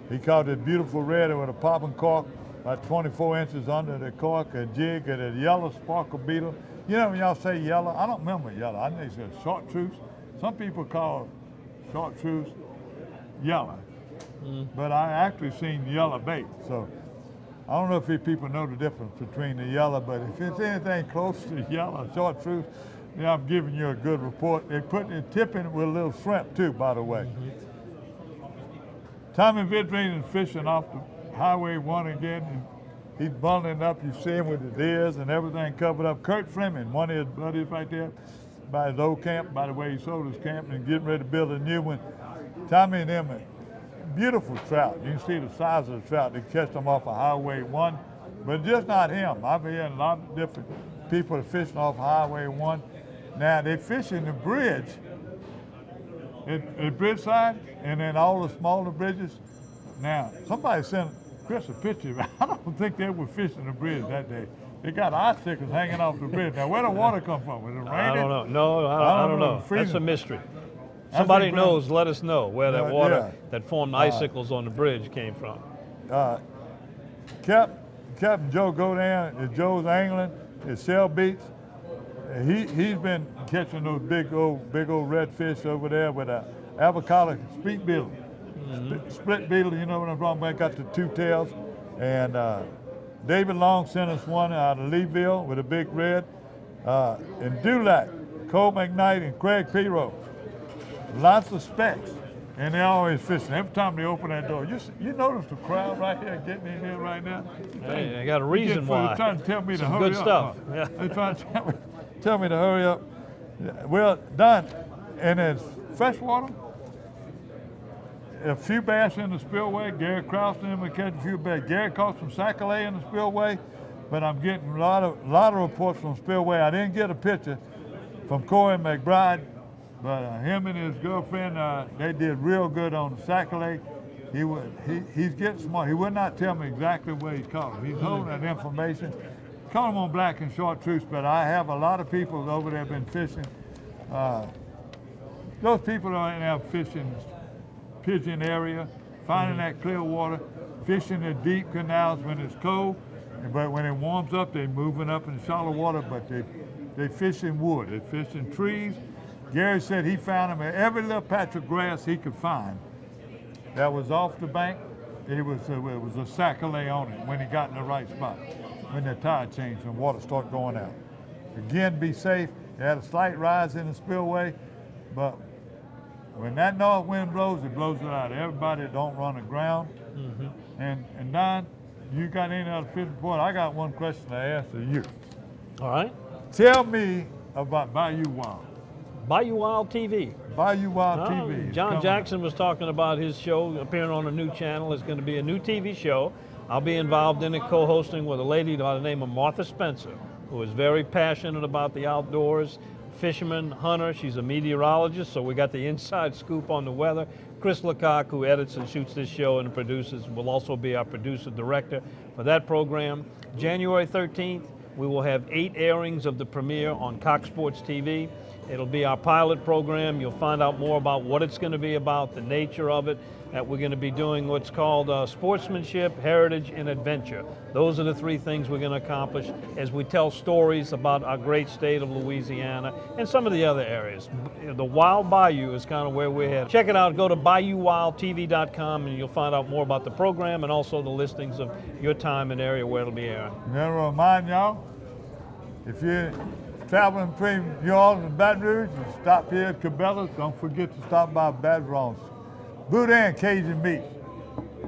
He caught this beautiful red with a popping cork, about 24 inches under the cork, a jig, and a yellow sparkle beetle. You know when y'all say yellow, I don't remember yellow. I think it's chartreuse. Some people call chartreuse yellow, but I actually seen yellow bait. So I don't know if people know the difference between the yellow, but if it's anything close to yellow chartreuse, yeah, I'm giving you a good report. They put the tip in it with a little shrimp too, by the way. Tommy Vidrine is fishing off the Highway 1 again. And he's bundling up. You see him with his ears and everything covered up. Kurt Fleming, one of his buddies right there, by his old camp, by the way he sold his camp and getting ready to build a new one. Tommy and them, beautiful trout. You can see the size of the trout. They catch them off of Highway 1, but just not him. I've been hearing a lot of different people fishing off Highway 1. Now, they fish in the bridge, at Bridgeside, and then all the smaller bridges. Now, somebody sent Chris a picture. I don't think they were fishing the bridge that day. They got icicles hanging off the bridge. Now, where the water come from? Was it raining? I don't know. No, I don't know. That's a mystery. Somebody knows, let us know where that water that formed icicles on the bridge came from. Captain Joe Godin at Joe's Angling at Shell Beach. He's been catching those big old redfish over there with a avocado split beetle. Split beetle, you know what I'm talking about, got the two tails. And David Long sent us one out of Leeville with a big red. And Dulac, Cole McKnight, and Craig Pirro. Lots of specks. And they're always fishing. Every time they open that door, you notice the crowd right here getting in here right now? Hey, I got a reason why. They're trying to tell me to hurry up. Good stuff. Yeah. They're trying to tell me to hurry up. Well, Don, and it's freshwater. A few bass in the spillway. Gary Krause and him catch a few bass. Gary caught some sac-a-lait in the spillway, but I'm getting a lot of reports from spillway. I didn't get a picture from Corey McBride, but him and his girlfriend, they did real good on the sac-a-lait. He's getting smart. He would not tell me exactly where he caught him. He's holding that information. Caught him on black and chartreuse, but I have a lot of people over there been fishing. Those people are in there fishing Pigeon area, finding that clear water, fishing the deep canals when it's cold, but when it warms up, they're moving up in shallow water, but they fish in wood, they fish in trees. Gary said he found them at every little patch of grass he could find that was off the bank. It was a sac-a-lait on it when he got in the right spot, when the tide changed and water started going out. Again, be safe. They had a slight rise in the spillway, but when that north wind blows, it blows it out. Everybody don't run aground. And Don, you got any other fish report? I got one question to ask to you. All right. Tell me about Bayou Wild. Bayou Wild TV. Bayou Wild Oh, TV. John Jackson was talking about his show appearing on a new channel. It's going to be a new TV show. I'll be involved in it, co-hosting with a lady by the name of Martha Spencer, who is very passionate about the outdoors, fisherman, hunter. She's a meteorologist, so we got the inside scoop on the weather. Chris Lecoq, who edits and shoots this show and produces, will also be our producer director for that program. January 13th, we will have 8 airings of the premiere on Cox Sports TV. It'll be our pilot program. You'll find out more about what it's going to be about, the nature of it, that we're going to be doing what's called sportsmanship, heritage, and adventure. Those are the 3 things we're going to accomplish as we tell stories about our great state of Louisiana and some of the other areas. The Wild Bayou is kind of where we're headed. Check it out. Go to BayouWildTV.com and you'll find out more about the program and also the listings of your time and area where it'll be airing. And then I'll remind y'all, if you're traveling between New Orleans and Baton Rouge and stop here at Cabela's, don't forget to stop by Baton Rouge. Boudin Cajun Meats,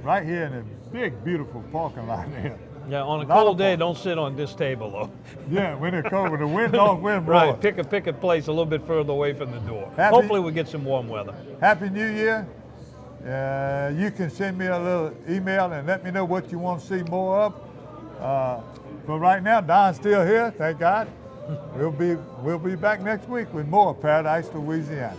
right here in the big, beautiful parking lot there. Yeah, on a cold day, don't sit on this table, though. Yeah, when it's cold, with the wind off, wind Right, blowing. pick a place a little bit further away from the door. Hopefully we get some warm weather. Happy New Year. You can send me a little email and let me know what you want to see more of. But right now, Don's still here, thank God. We'll be back next week with more Paradise, Louisiana.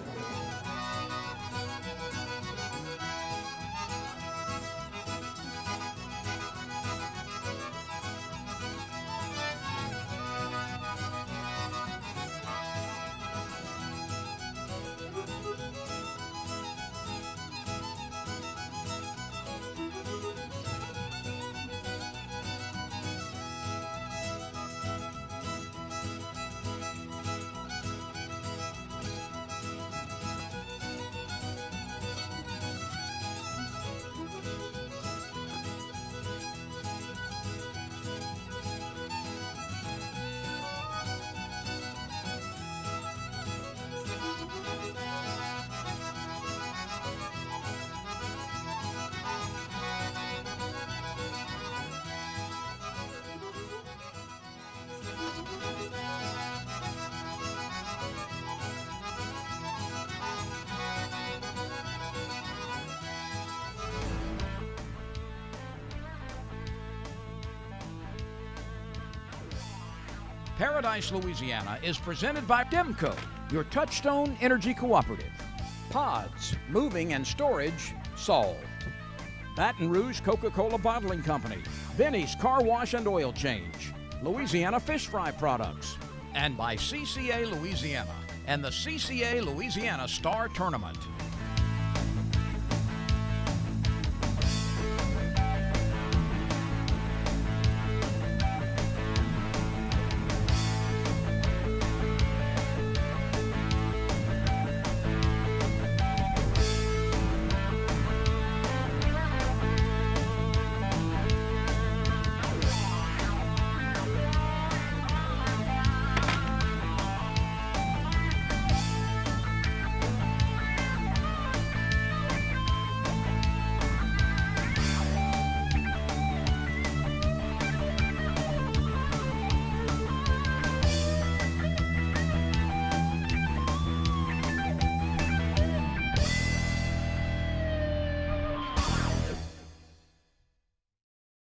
Paradise, Louisiana is presented by Demco, your Touchstone Energy Cooperative. Pods, moving and storage solved. Baton Rouge Coca-Cola Bottling Company. Benny's Car Wash and Oil Change. Louisiana Fish Fry Products. And by CCA Louisiana and the CCA Louisiana Star Tournament.